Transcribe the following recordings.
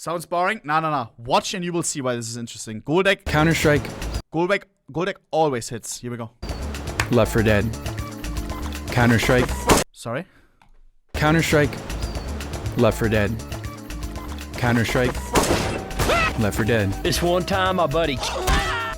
Sounds boring? No. Watch and you will see why this is interesting. Goldeck. Counter-Strike. Goldeck always hits. Here we go. Left 4 Dead. Counter-Strike. Sorry? Counter-Strike. Left 4 Dead. Counter-Strike. Left 4 Dead. This one time, my buddy.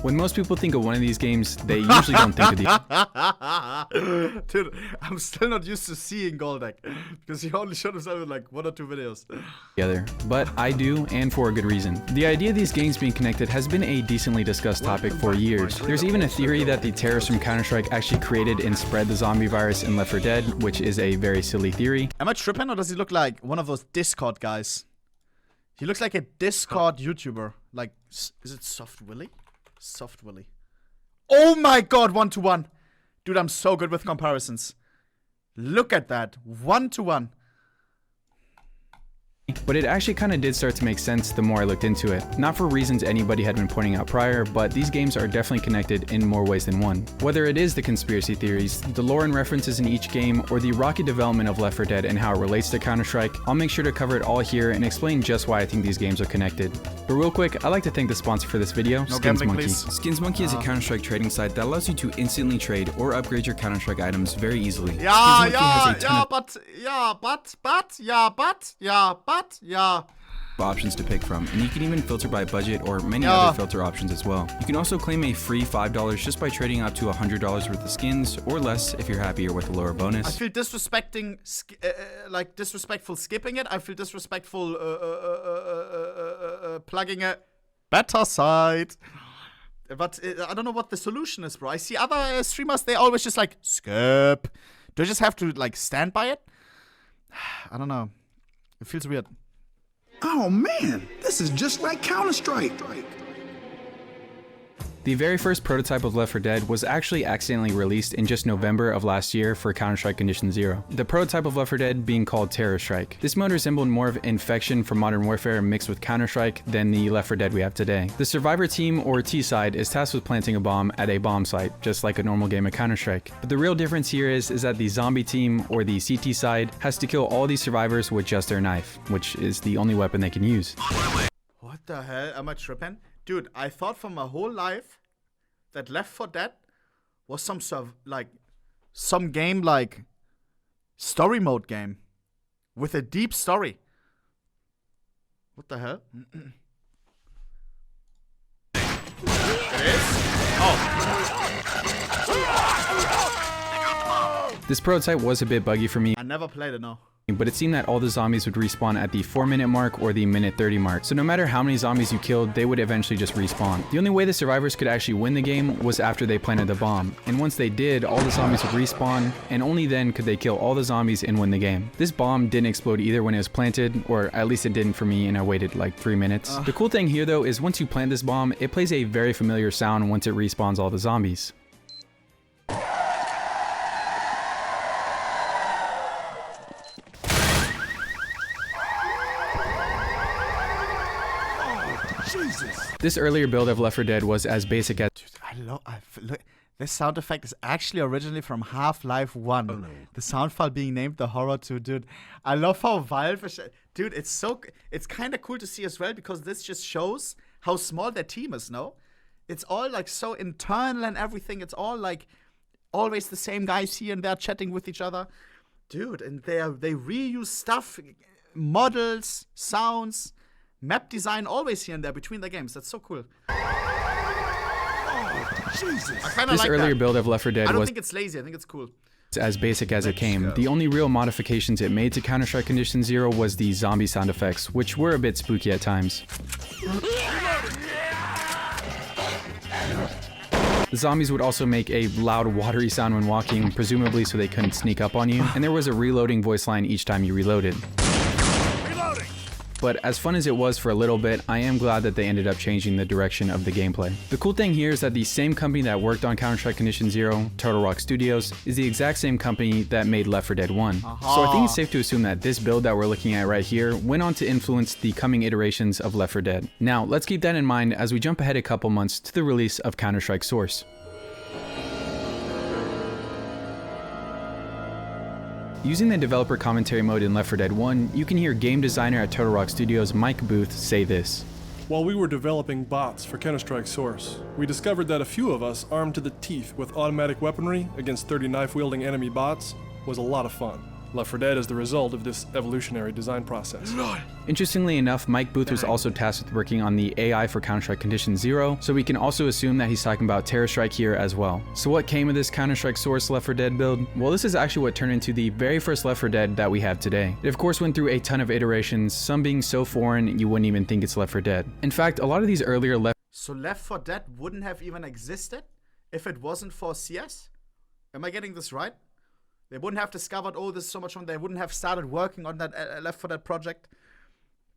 When most people think of one of these games, they usually don't think of the Dude, I'm still not used to seeing Goldeck because he only showed himself in like 1 or 2 videos. together, but I do, and for a good reason. The idea of these games being connected has been a decently discussed topic for years. There's even a theory that the terrorists from Counter-Strike actually created and spread the zombie virus in Left 4 Dead, which is a very silly theory. Am I tripping or does he look like one of those Discord guys? He looks like a Discord YouTuber. Like, is it Soft Willy? Soft Willy. Oh my god, 1-to-1. Dude, I'm so good with comparisons. Look at that. 1-to-1. But it actually kind of did start to make sense the more I looked into it. Not for reasons anybody had been pointing out prior, but these games are definitely connected in more ways than one. Whether it is the conspiracy theories, the lore and references in each game, or the rocky development of Left 4 Dead and how it relates to Counter-Strike, I'll make sure to cover it all here and explain just why I think these games are connected. But real quick, I'd like to thank the sponsor for this video, SkinsMonkey. SkinsMonkey is a Counter-Strike trading site that allows you to instantly trade or upgrade your Counter-Strike items very easily. Options to pick from, and you can even filter by budget or many other filter options as well. You can also claim a free $5 just by trading up to $100 worth of skins, or less if you're happier with a lower bonus. I feel disrespectful skipping it. I feel disrespectful plugging a better site. But I don't know what the solution is, bro. I see other streamers, they always just like, skip. Do I just have to like stand by it? I don't know. It feels weird. Oh man, this is just like Counter-Strike. The very first prototype of Left 4 Dead was actually accidentally released in just November of last year for Counter-Strike Condition Zero. The prototype of Left 4 Dead being called Terror Strike. This mode resembled more of Infection from Modern Warfare mixed with Counter-Strike than the Left 4 Dead we have today. The survivor team, or T-side, is tasked with planting a bomb at a bomb site, just like a normal game of Counter-Strike. But the real difference here is that the zombie team, or the CT side, has to kill all these survivors with just their knife, which is the only weapon they can use. What the hell? Am I tripping? Dude, I thought for my whole life that Left 4 Dead was some game like story mode game with a deep story. What the hell? It is? Oh. This prototype was a bit buggy for me. I never played it, no. But it seemed that all the zombies would respawn at the 4-minute mark or the minute 30 mark. So no matter how many zombies you killed, they would eventually just respawn. The only way the survivors could actually win the game was after they planted the bomb. And once they did, all the zombies would respawn, and only then could they kill all the zombies and win the game. This bomb didn't explode either when it was planted, or at least it didn't for me, and I waited like 3 minutes. The cool thing here though is once you plant this bomb, it plays a very familiar sound once it respawns all the zombies. This earlier build of Left 4 Dead was as basic as— Dude, look, this sound effect is actually originally from Half-Life 1. Oh, no. The sound file being named the Horror 2, dude. I love how Valve is, dude, it's kind of cool to see as well because this just shows how small their team is, no? It's all like so internal and everything. It's all like always the same guys here and there chatting with each other. Dude, and they reuse stuff, models, sounds, map design always here and there between the games. That's so cool. This earlier build of Left 4 Dead I don't was— think it's lazy. I think it's cool. As basic as it came. The only real modifications it made to Counter-Strike Condition Zero was the zombie sound effects, which were a bit spooky at times. The zombies would also make a loud watery sound when walking, presumably so they couldn't sneak up on you, and there was a reloading voice line each time you reloaded. But as fun as it was for a little bit, I am glad that they ended up changing the direction of the gameplay. The cool thing here is that the same company that worked on Counter-Strike Condition Zero, Turtle Rock Studios, is the exact same company that made Left 4 Dead 1. So I think it's safe to assume that this build that we're looking at right here went on to influence the coming iterations of Left 4 Dead. Now, let's keep that in mind as we jump ahead a couple months to the release of Counter-Strike Source. Using the developer commentary mode in Left 4 Dead 1, you can hear game designer at Turtle Rock Studios Mike Booth say this. While we were developing bots for Counter-Strike Source, we discovered that a few of us armed to the teeth with automatic weaponry against 30 knife-wielding enemy bots was a lot of fun. Left 4 Dead is the result of this evolutionary design process. Interestingly enough, Mike Booth was also tasked with working on the AI for Counter-Strike Condition 0, so we can also assume that he's talking about Terrorstrike here as well. So what came of this Counter-Strike Source Left 4 Dead build? Well, this is actually what turned into the very first Left 4 Dead that we have today. It of course went through a ton of iterations, some being so foreign you wouldn't even think it's Left 4 Dead. In fact, a lot of these earlier So Left 4 Dead wouldn't have even existed if it wasn't for CS? Am I getting this right? They wouldn't have discovered, oh, this is so much fun. They wouldn't have started working on that Left 4 Dead project.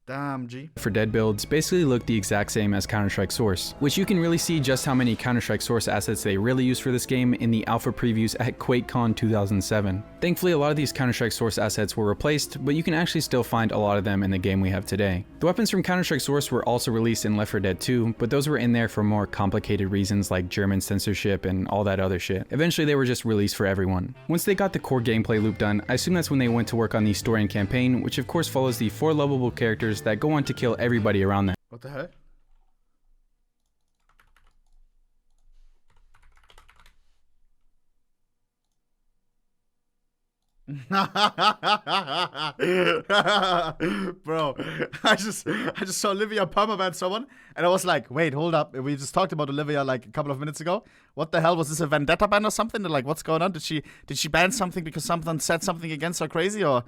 Damn, G. Left 4 Dead builds basically look the exact same as Counter-Strike Source, which you can really see just how many Counter-Strike Source assets they really used for this game in the alpha previews at QuakeCon 2007. Thankfully, a lot of these Counter-Strike Source assets were replaced, but you can actually still find a lot of them in the game we have today. The weapons from Counter-Strike Source were also released in Left 4 Dead 2, but those were in there for more complicated reasons like German censorship and all that other shit. Eventually, they were just released for everyone. Once they got the core gameplay loop done, I assume that's when they went to work on the story and campaign, which of course follows the 4 lovable characters that go on to kill everybody around them. What the hell? Bro, I just saw Olivia permaban someone and I was like, wait, hold up. We just talked about Olivia like a couple of minutes ago. What the hell? Was this a vendetta ban or something? Like, what's going on? Did she ban something because someone said something against her crazy or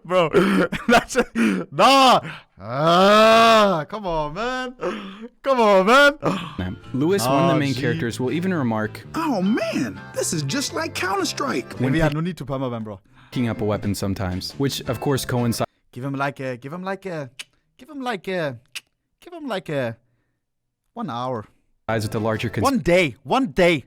bro, that's nah. Come on, man. Come on, man. Lewis, one of the main characters, will even remark, Oh man, this is just like Counter-Strike. We had no need to permaban, bro. picking up a weapon sometimes, which of course coincides Give him like a 1 hour. with the larger 1 day.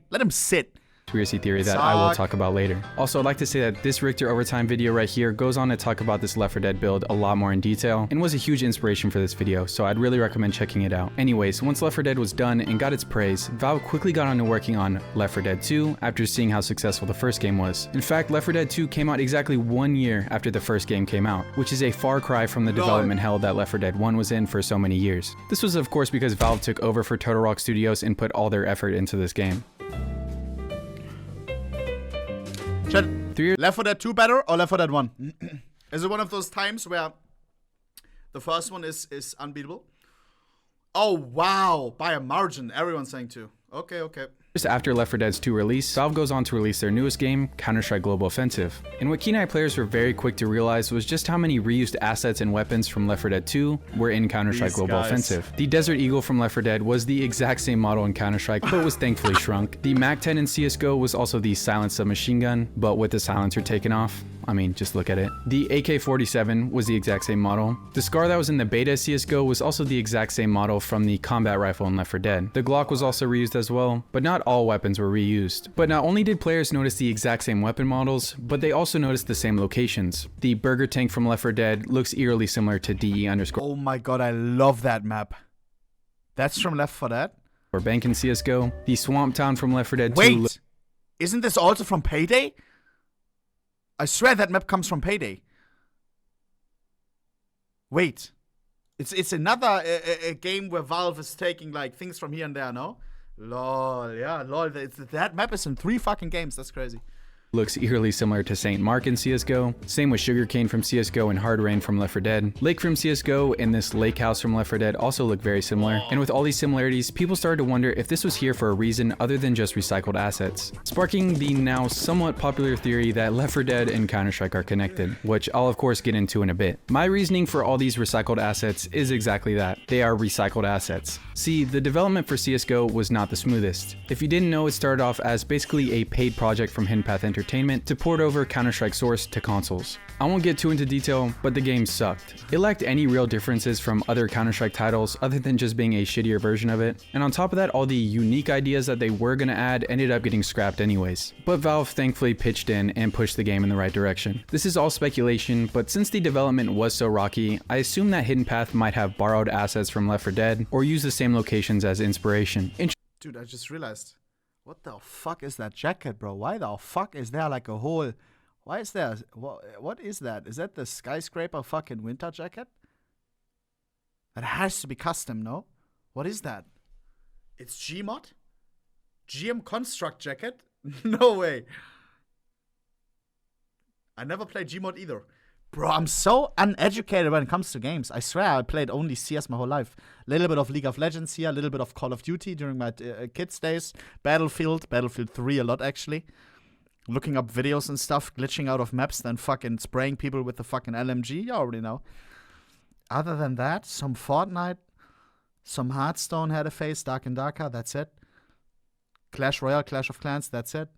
Let him sit. conspiracy theory that I will talk about later. Also, I'd like to say that this Richter Overtime video right here goes on to talk about this Left 4 Dead build a lot more in detail and was a huge inspiration for this video, so I'd really recommend checking it out. Anyways, once Left 4 Dead was done and got its praise, Valve quickly got on to working on Left 4 Dead 2 after seeing how successful the first game was. In fact, Left 4 Dead 2 came out exactly 1 year after the first game came out, which is a far cry from the development hell that Left 4 Dead 1 was in for so many years. This was of course because Valve took over for Turtle Rock Studios and put all their effort into this game. Left 4 Dead 2 better or Left 4 Dead 1? Is it one of those times where the first one is unbeatable? Oh, wow. By a margin. Everyone's saying 2. Okay. Just after Left 4 Dead's 2 release, Valve goes on to release their newest game, Counter-Strike Global Offensive. And what Keen Eye players were very quick to realize was just how many reused assets and weapons from Left 4 Dead 2 were in Counter-Strike Global Offensive. The Desert Eagle from Left 4 Dead was the exact same model in Counter-Strike, but was thankfully shrunk. The MAC-10 in CSGO was also the silenced submachine gun, but with the silencer taken off. I mean, just look at it. The AK-47 was the exact same model. The SCAR that was in the beta CSGO was also the exact same model from the combat rifle in Left 4 Dead. The Glock was also reused as well, but not all weapons were reused. But not only did players notice the exact same weapon models, but they also noticed the same locations. The Burger Tank from Left 4 Dead looks eerily similar to DE_. Oh my god, I love that map. That's from Left 4 Dead? Or Bank in CSGO. The Swamp Town from Left 4 Dead 2. Wait! Isn't this also from Payday? I swear that map comes from Payday. Wait. It's another a game where Valve is taking like things from here and there, no? Lol, yeah, lol. That map is in 3 fucking games. That's crazy. Looks eerily similar to St. Mark in CSGO. Same with Sugarcane from CSGO and Hard Rain from Left 4 Dead. Lake from CSGO and this Lake House from Left 4 Dead also look very similar. And with all these similarities, people started to wonder if this was here for a reason other than just recycled assets, sparking the now somewhat popular theory that Left 4 Dead and Counter-Strike are connected, which I'll of course get into in a bit. My reasoning for all these recycled assets is exactly that. They are recycled assets. See, the development for CSGO was not the smoothest. If you didn't know, it started off as basically a paid project from Hidden Path Entertainment to port over Counter-Strike Source to consoles. I won't get too into detail, but the game sucked. It lacked any real differences from other Counter-Strike titles other than just being a shittier version of it. And on top of that, all the unique ideas that they were gonna add ended up getting scrapped anyways. But Valve thankfully pitched in and pushed the game in the right direction. This is all speculation, but since the development was so rocky, I assume that Hidden Path might have borrowed assets from Left 4 Dead or used the same locations as inspiration. Dude, I just realized. What the fuck is that jacket, bro? Why the fuck is there like a whole... Why is there... What is that? Is that the skyscraper fucking winter jacket? That has to be custom, no? What is that? It's Gmod? GM Construct jacket? No way. I never played Gmod either. Bro, I'm so uneducated when it comes to games. I swear I played only CS my whole life. A little bit of League of Legends here, a little bit of Call of Duty during my kids' days. Battlefield 3 a lot actually. Looking up videos and stuff, glitching out of maps, then fucking spraying people with the fucking LMG. You already know. Other than that, some Fortnite, some Hearthstone had a phase, Dark and Darker, that's it. Clash Royale, Clash of Clans, that's it.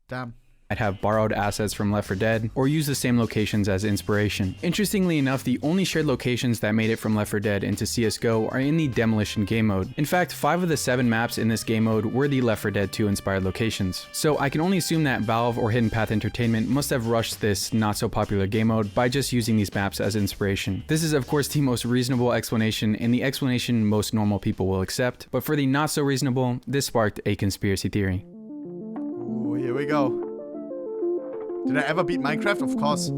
Damn. I'd have borrowed assets from Left 4 Dead, or use the same locations as inspiration. Interestingly enough, the only shared locations that made it from Left 4 Dead into CSGO are in the Demolition game mode. In fact, 5 of the 7 maps in this game mode were the Left 4 Dead 2 inspired locations. So I can only assume that Valve or Hidden Path Entertainment must have rushed this not so popular game mode by just using these maps as inspiration. This is of course the most reasonable explanation and the explanation most normal people will accept, but for the not so reasonable, this sparked a conspiracy theory. Ooh, here we go. Did I ever beat Minecraft? Of course.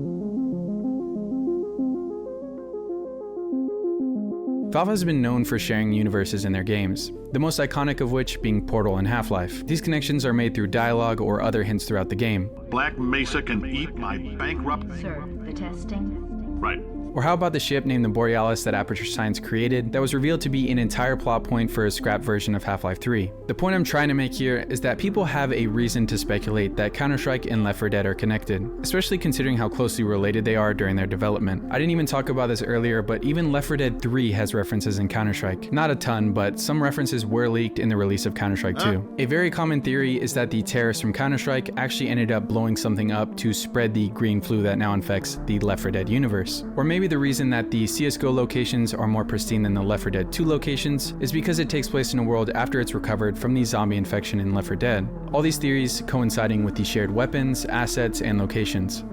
Valve has been known for sharing universes in their games, the most iconic of which being Portal and Half-Life. These connections are made through dialogue or other hints throughout the game. Black Mesa can eat my bankrupt... Sir, the testing? Right. Or how about the ship named the Borealis that Aperture Science created that was revealed to be an entire plot point for a scrap version of Half-Life 3? The point I'm trying to make here is that people have a reason to speculate that Counter-Strike and Left 4 Dead are connected, especially considering how closely related they are during their development. I didn't even talk about this earlier, but even Left 4 Dead 3 has references in Counter-Strike. Not a ton, but some references were leaked in the release of Counter-Strike 2. A very common theory is that the terrorists from Counter-Strike actually ended up blowing something up to spread the green flu that now infects the Left 4 Dead universe. Or maybe the reason that the CSGO locations are more pristine than the Left 4 Dead 2 locations is because it takes place in a world after it's recovered from the zombie infection in Left 4 Dead. All these theories coinciding with the shared weapons, assets, and locations.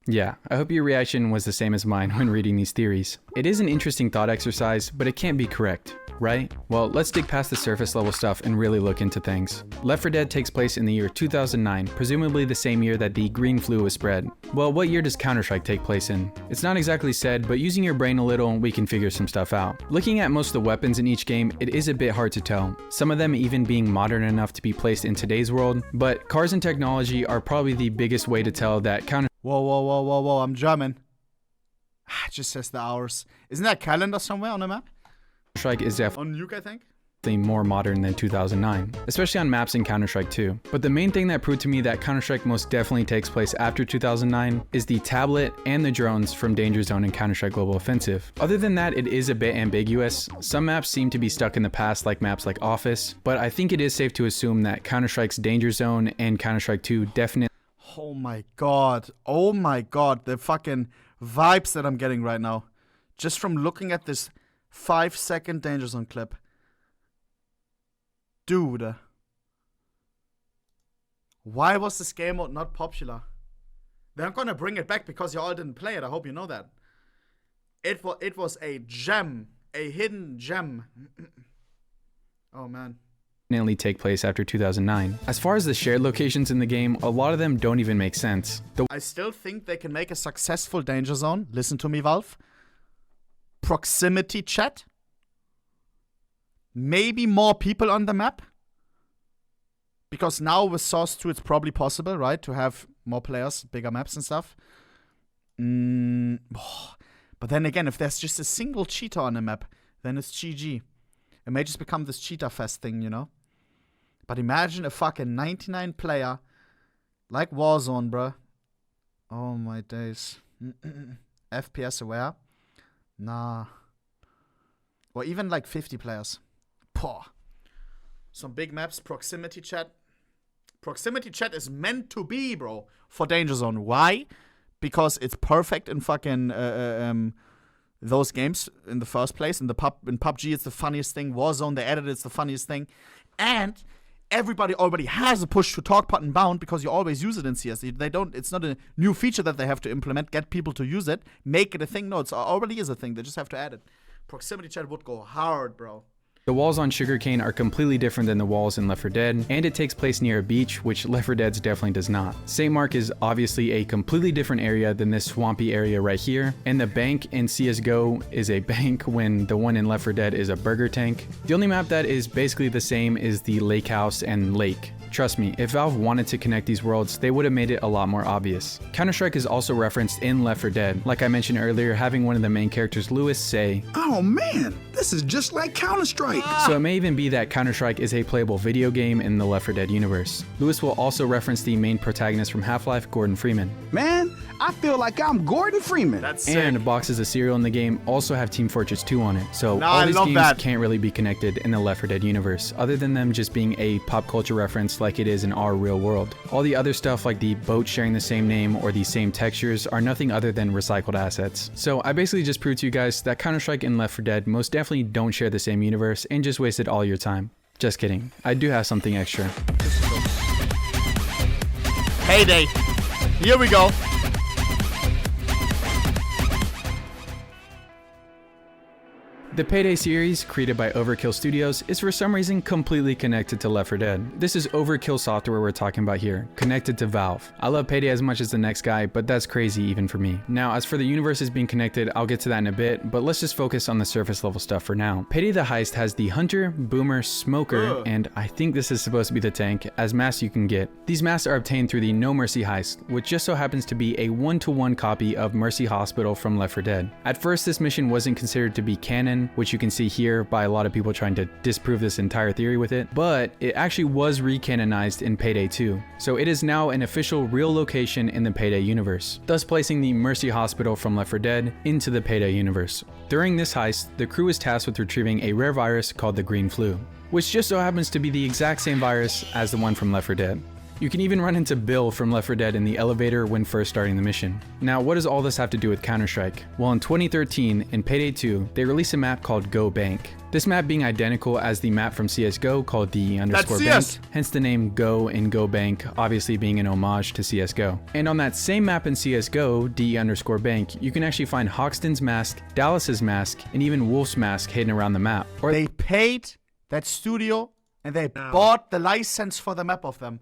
Yeah, I hope your reaction was the same as mine when reading these theories. It is an interesting thought exercise, but it can't be correct, right? Well, let's dig past the surface level stuff and really look into things. Left 4 Dead takes place in the year 2009, presumably the same year that the green flu was spread. Well, what year does Counter-Strike take place in? It's not exactly said, but using your brain a little, we can figure some stuff out. Looking at most of the weapons in each game, it is a bit hard to tell, some of them even being modern enough to be placed in today's world, but cars and technology are probably the biggest way to tell that Whoa, I'm German. It just says the hours. Isn't there a calendar somewhere on the map? Counter-Strike is On Nuke, I think? more modern than 2009, especially on maps in Counter-Strike 2. But the main thing that proved to me that Counter-Strike most definitely takes place after 2009 is the tablet and the drones from Danger Zone and Counter-Strike Global Offensive. Other than that, it is a bit ambiguous. Some maps seem to be stuck in the past, like maps like Office, but I think it is safe to assume that Counter-Strike's Danger Zone and Counter-Strike 2 definitely... Oh my god, the fucking vibes that I'm getting right now. Just from looking at this 5-second Danger Zone clip. Dude. Why was this game mode not popular? They're gonna bring it back because you all didn't play it, I hope you know that. It was a gem, a hidden gem. Oh man. Take place after 2009. As far as the shared locations in the game, a lot of them don't even make sense. I still think they can make a successful Danger Zone. Listen to me, Valve. Proximity chat. Maybe more people on the map. Because now with Source 2 it's probably possible, right? To have more players, bigger maps and stuff. But then again, if there's just a single cheater on a map, then it's GG. It may just become this cheater fest thing, you know? But imagine a fucking 99 player like Warzone, bruh. Oh my days. FPS aware? Nah. Or even like 50 players. Poh. Some big maps, proximity chat. Proximity chat is meant to be, bro, for Danger Zone. Why? Because it's perfect in fucking those games in the first place. In PUBG, it's the funniest thing. Warzone, they added it's the funniest thing. And everybody already has a push to talk button bound because you always use it in CS. They don't. It's not a new feature that they have to implement. Get people to use it. Make it a thing. No, it already is a thing. They just have to add it. Proximity chat would go hard, bro. The walls on Sugarcane are completely different than the walls in Left 4 Dead, and it takes place near a beach, which Left 4 Dead's definitely does not. St. Mark is obviously a completely different area than this swampy area right here, and the bank in CSGO is a bank when the one in Left 4 Dead is a burger tank. The only map that is basically the same is the lake house and lake. Trust me, if Valve wanted to connect these worlds, they would have made it a lot more obvious. Counter-Strike is also referenced in Left 4 Dead, like I mentioned earlier, having one of the main characters, Lewis, say, "Oh man, this is just like Counter-Strike." So it may even be that Counter-Strike is a playable video game in the Left 4 Dead universe. Lewis will also reference the main protagonist from Half-Life, Gordon Freeman. Man, I feel like I'm Gordon Freeman. That's sick. And boxes of cereal in the game also have Team Fortress 2 on it, so all these games can't really be connected in the Left 4 Dead universe, other than them just being a pop culture reference like it is in our real world. All the other stuff like the boat sharing the same name or the same textures are nothing other than recycled assets. So I basically just proved to you guys that Counter-Strike and Left 4 Dead most definitely don't share the same universe and just wasted all your time. Just kidding. I do have something extra. Payday. Here we go. The Payday series, created by Overkill Studios, is for some reason completely connected to Left 4 Dead. This is Overkill software we're talking about here, connected to Valve. I love Payday as much as the next guy, but that's crazy even for me. Now, as for the universes being connected, I'll get to that in a bit, but let's just focus on the surface level stuff for now. Payday the Heist has the Hunter, Boomer, Smoker, and I think this is supposed to be the tank, as masks you can get. These masks are obtained through the No Mercy Heist, which just so happens to be a 1-to-1 copy of Mercy Hospital from Left 4 Dead. At first, this mission wasn't considered to be canon, which you can see here by a lot of people trying to disprove this entire theory with it, but it actually was recanonized in Payday 2. So it is now an official real location in the Payday universe, thus placing the Mercy Hospital from Left 4 Dead into the Payday universe. During this heist, the crew is tasked with retrieving a rare virus called the Green Flu, which just so happens to be the exact same virus as the one from Left 4 Dead. You can even run into Bill from Left 4 Dead in the elevator when first starting the mission. Now, what does all this have to do with Counter-Strike? Well, in 2013, in Payday 2, they released a map called Go Bank. This map being identical as the map from CSGO called D_Bank, hence the name Go in Go Bank, obviously being an homage to CSGO. And on that same map in CSGO, D_Bank, you can actually find Hoxton's mask, Dallas's mask, and even Wolf's mask hidden around the map. Or they paid that studio and they bought the license for the map of them.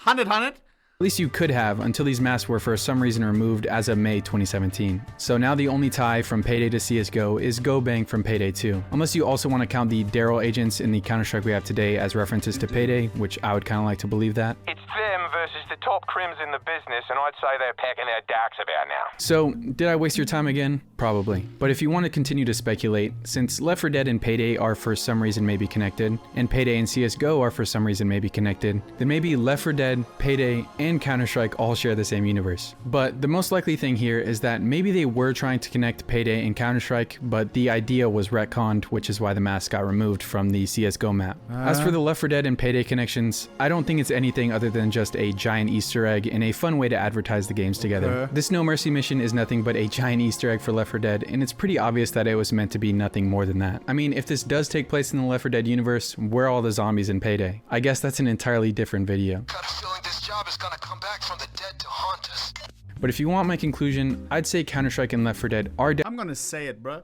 100. At least you could have, until these masks were for some reason removed as of May 2017. So now the only tie from Payday to CSGO is Go Bank from Payday 2. Unless you also want to count the Daryl agents in the Counter-Strike we have today as references to Payday, which I would kind of like to believe that. It's them versus the top crims in the business, and I'd say they're packing their darks about now. So, did I waste your time again? Probably. But if you want to continue to speculate, since Left 4 Dead and Payday are for some reason maybe connected, and Payday and CSGO are for some reason maybe connected, then maybe Left 4 Dead, Payday, and Counter-Strike all share the same universe. But the most likely thing here is that maybe they were trying to connect Payday and Counter-Strike, but the idea was retconned, which is why the mask got removed from the CSGO map. As for the Left 4 Dead and Payday connections, I don't think it's anything other than just a giant Easter egg and a fun way to advertise the games together. This No Mercy mission is nothing but a giant Easter egg for Left 4 Dead, and it's pretty obvious that it was meant to be nothing more than that. I mean, if this does take place in the Left 4 Dead universe, where are all the zombies in Payday? I guess that's an entirely different video. Got a feeling this job is gonna come back from the dead to haunt us. But if you want my conclusion, I'd say Counter-Strike and Left 4 Dead are I'm gonna say it, bruh.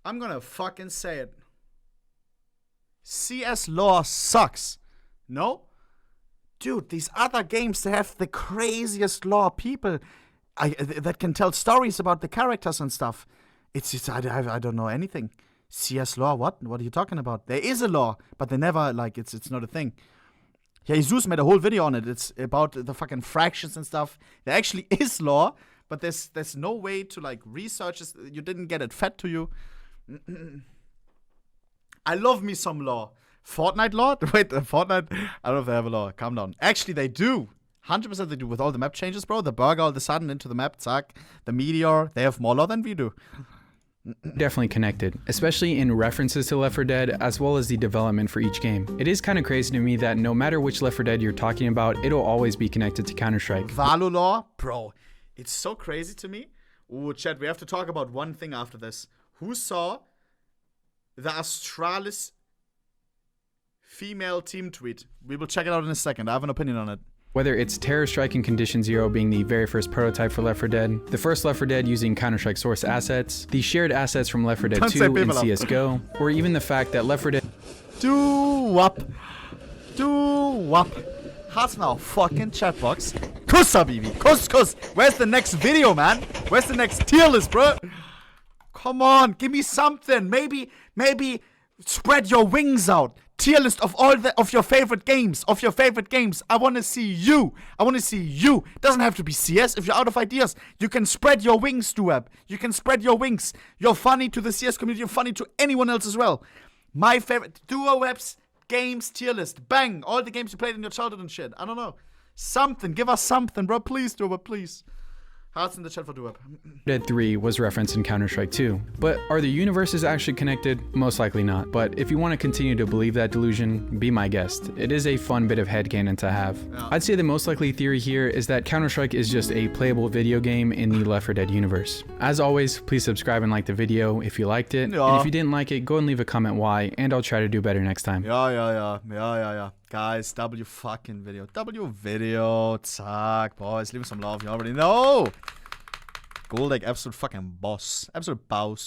I'm gonna fucking say it. CS lore sucks. No? Dude, these other games, they have the craziest lore. People that can tell stories about the characters and stuff. I don't know anything. CS lore, what? What are you talking about? There is a lore, but they never, like, it's not a thing. Yeah, Jesus made a whole video on it. It's about the fucking fractions and stuff. There actually is lore, but there's no way to, like, research it. You didn't get it fed to you. I love me some lore. Fortnite lore? Wait, Fortnite? I don't know if they have a lore. Calm down. Actually, they do. 100% they do with all the map changes, bro. The burger all of a sudden into the map, zack. The meteor. They have more lore than we do. Definitely connected, especially in references to Left 4 Dead as well as the development for each game. It is kind of crazy to me that no matter which Left 4 Dead you're talking about, it'll always be connected to Counter-Strike. Valo lore? Bro, it's so crazy to me. Ooh, chat, we have to talk about one thing after this. Who saw the Astralis female team tweet? We will check it out in a second. I have an opinion on it. Whether it's Terror Strike and Condition Zero being the very first prototype for Left 4 Dead, the first Left 4 Dead using Counter-Strike source assets, the shared assets from Left 4 Dead 2 and CSGO, or even the fact that Left 4 Dead Do-wop. Hearts in our fucking chat box. Kuss, Habibi. Kuss. Where's the next video, man? Where's the next tier list, bro? Come on, give me something. Maybe spread your wings out. Tier list of of your favorite games. I want to see you. Doesn't have to be CS. If you're out of ideas, you can spread your wings, Duab. You can spread your wings. You're funny to the CS community. You're funny to anyone else as well. My favorite Duo Webs games tier list. Bang. All the games you played in your childhood and shit. I don't know. Something. Give us something, bro. Please, Duab, please. Hearts in the chat for Duab. Dead 3 was referenced in Counter-Strike 2. But are the universes actually connected? Most likely not. But if you want to continue to believe that delusion, be my guest. It is a fun bit of headcanon to have. Yeah. I'd say the most likely theory here is that Counter-Strike is just a playable video game in the Left 4 Dead universe. As always, please subscribe and like the video if you liked it. Yeah. And if you didn't like it, go and leave a comment why, and I'll try to do better next time. Yeah. Guys, W fucking video. W video. Zack, boys. Leave me some love. You already know. Goldecs, absolute fucking boss. Absolute boss.